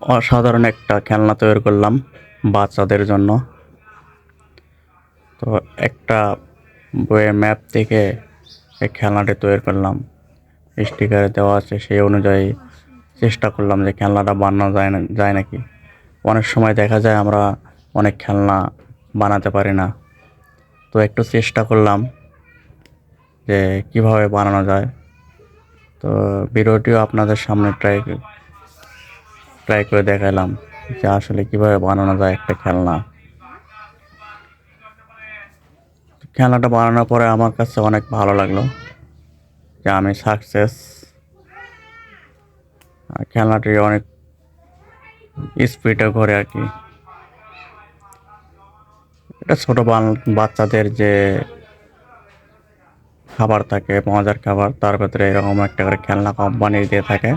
অসাধারণ একটা খেলনা তৈরি করলাম বাচ্চাদের জন্য। তো একটা বইয়ের ম্যাপ থেকে এই খেলনাটি তৈরি করলাম। স্টিকারে দেওয়া আছে, সেই অনুযায়ী চেষ্টা করলাম যে খেলনাটা বানানো যায় নাকি। অনেক সময় দেখা যায় আমরা অনেক খেলনা বানাতে পারি না, তো একটু চেষ্টা করলাম যে কিভাবে বানানো যায়। তো ভিডিওটিও আপনাদের সামনে ট্রাই করে দেখালাম যে আসলে কিভাবে বানানো যায় একটা খেলনা। খেলনাটা বানানোর পরে আমার কাছে অনেক ভালো লাগলো যে আমি সাকসেস। খেলনাটি অনেক স্পিডে ঘোরে আর কি। এটা ছোট বাচ্চাদের যে খাবার থাকে, মজার খাবার, তার ভেতরে এরকম একটা করে খেলনা কোম্পানি দিয়ে থাকে,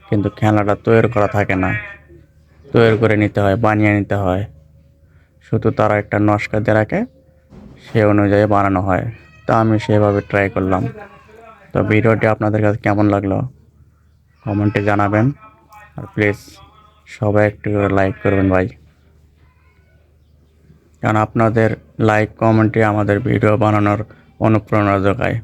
কিন্তু খেলনাটা তৈরি করা থাকে না, তৈরি করে নিতে হয়, বানিয়ে নিতে হয়। শুধু তারা একটা নকশা দিয়ে রাখে, সে অনুযায়ী বানানো হয়। তা আমি সেভাবে ট্রাই করলাম। তো ভিডিওটি আপনাদের কাছে কেমন লাগলো কমেন্টে জানাবেন। আর প্লিজ সবাই একটু করে লাইক করবেন ভাই, কারণ আপনাদের লাইক কমেন্টই আমাদের ভিডিও বানানোর অনুপ্রেরণা যোগায়।